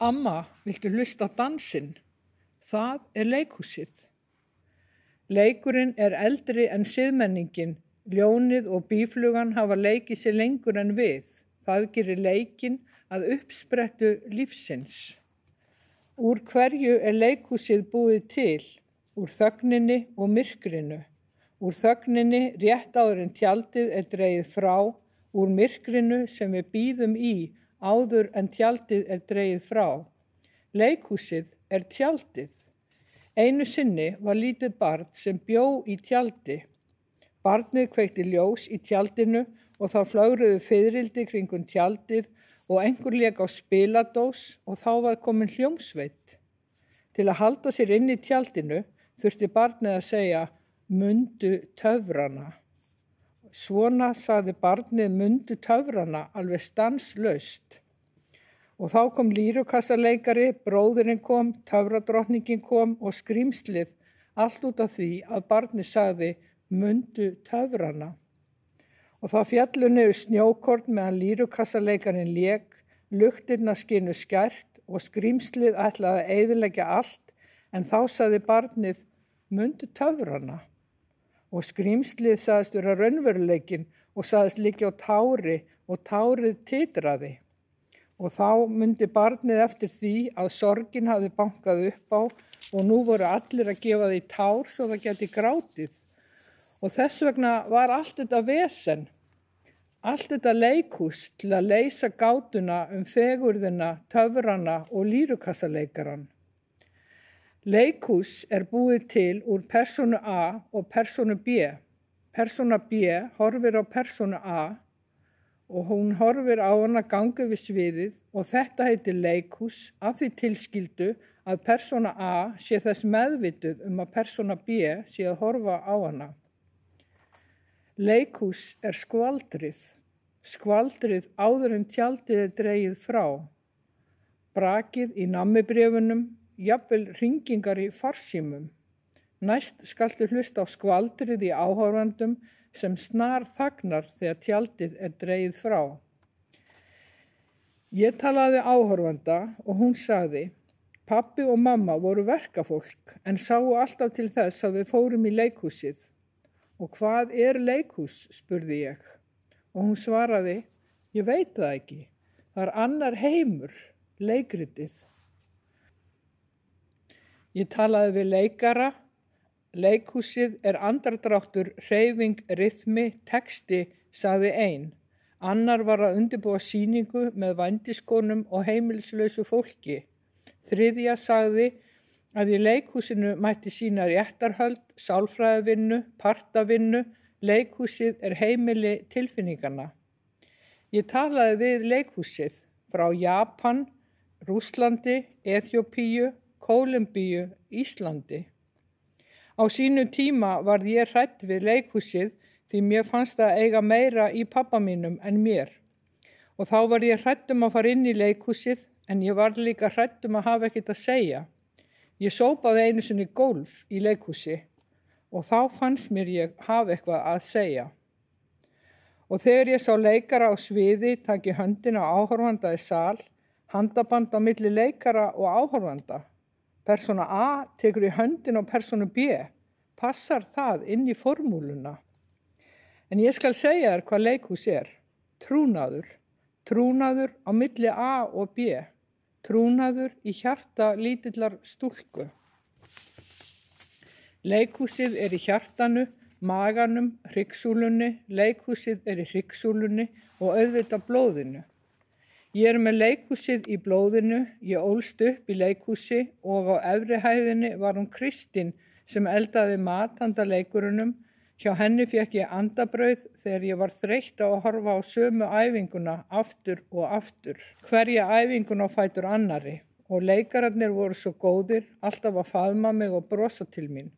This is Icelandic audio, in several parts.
Amma, viltu hlusta á dansinn? Það er leikhúsið. Leikurinn er eldri en siðmenningin. Ljónið og býflugan hafa leikið sér lengur en við. Það gerir leikinn að uppsprettu lífsins. Úr hverju er leikhúsið búið til? Úr þögninni og myrkrinu. Úr þögninni rétt áður en tjaldið er dregið frá, úr myrkrinu sem við bíðum í áður en tjaldið er dregið frá. Leikhúsið er tjaldið. Einu sinni var lítið barn sem bjó í tjaldi. Barnið kveikti ljós í tjaldinu og þá flögruðu fiðrildi kringum tjaldið og einhver lék á spiladós og þá var komin hljómsveit. Til að halda sér inn í tjaldinu þurfti barnið að segja mundu töfrana. Svona sagði barnið mundu töfrana alveg stanslaust. Og þá kom lýrukassaleikari, bróðirinn kom, töfradrottningin kom og skrýmslið, allt út af því að barnið sagði mundu töfrana. Og þá fjallu niður snjókorn meðan lýrukassaleikarin lék, luktirnar skinu skært og skrýmslið ætlaði að eyðileggja allt, en þá sagði barnið mundu töfrana. Og skrýmslið sagðist vera raunveruleikinn og sagðist liggja á tári og tárið titraði. Og þá mundi barnið eftir því að sorgin hafði bankað upp á og nú voru allir að gefa því tár svo það geti grátið. Og þess vegna var allt þetta vesen, allt þetta leikhús til að leysa gátuna fegurðina, töfrana og lýrukassaleikaran. Leikhús er búið til úr persónu A og persónu B. Persóna B horfir á persónu A og hún horfir á hana ganga við sviðið og þetta heitir leikhús að því tilskildu að persóna A sé þess meðvituð að persóna B sé að horfa á hana. Leikhús er skvaldrið áður en tjaldið er dregið frá. Brakið í nammibréfunum, jafnvel hringingar í farsímum. Næst skaltu hlusta á skvaldrið í áhorfandum sem snar þagnar þegar tjaldið er dregið frá. Ég talaði áhorfanda og hún sagði, pabbi og mamma voru verkafólk en sáu alltaf til þess að við fórum í leikhúsið. Og hvað er leikhús, spurði ég. Og hún svaraði, ég veit það ekki. Það er annar heimur, leikritið. Ég talaði við leikara. Leikhúsið er andardráttur, hreyfing, ryþmi, texti, sagði ein. Annar var að undirbúa sýningu með vændiskonum og heimilislausu fólki. Þriðja sagði að í leikhúsinu mætti sýna réttarhöld, sálfræðivinnu, partavinnu. Leikhúsið er heimili tilfinninganna. Ég talaði við leikhúsið frá Japan, Rússlandi, Eþíópíu, Kólumbíu, Íslandi. Á sínum tíma varð ég hrædd við leikhúsið því mér fannst það eiga meira í pabba mínum en mér. Og þá var ég hrædd að fara inn í leikhúsið en ég var líka hrædd að hafa ekkert að segja. Ég sópaði einu sinni gólf í leikhúsi og þá fannst mér ég hafa eitthvað að segja. Og þegar ég sá leikara á sviði taki höndina á áhorfanda í sal, handaband á milli leikara og áhorfanda. Persóna A tekur í höndin á persónu B. Passar það inn í formúluna? En ég skal segja þér hvað leikhús er. Trúnaður. Trúnaður á milli A og B. Trúnaður í hjarta lítillar stúlku. Leikhúsið er í hjartanu, maganum, hryggsúlunni. Leikhúsið er í hryggsúlunni og auðvitað blóðinu. Ég er með leikhúsið í blóðinu, ég ólst upp í leikhúsi og á efri hæðinni var hún Kristín sem eldaði mat handa leikurunum. Hjá henni fékk ég andabrauð þegar ég var þreytt á að horfa á sömu æfinguna aftur og aftur. Hverja æfinguna á fætur annari og leikararnir voru svo góðir, alltaf að faðma mig og brosa til mín.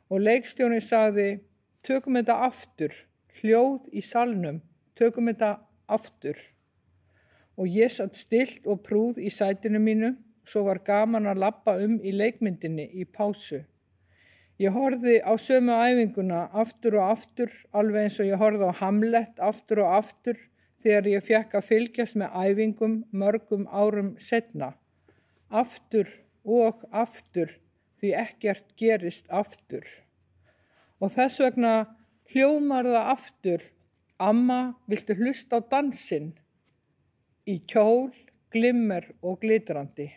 Og leikstjóri sagði, tökum þetta aftur, hljóð í salnum, tökum þetta aftur. Og ég satt stillt og prúð í sætinu mínu, svo var gaman að labba í leikmyndinni í pásu. Ég horfði á sömu æfinguna aftur og aftur, alveg eins og ég horfði á Hamlet aftur og aftur þegar ég fékk að fylgjast með æfingum mörgum árum seinna. aftur og aftur því ekkert gerist aftur. Og þess vegna hljómar það aftur: amma, viltu hlusta á dansinn? Í kjól, glimmer og glitrandi.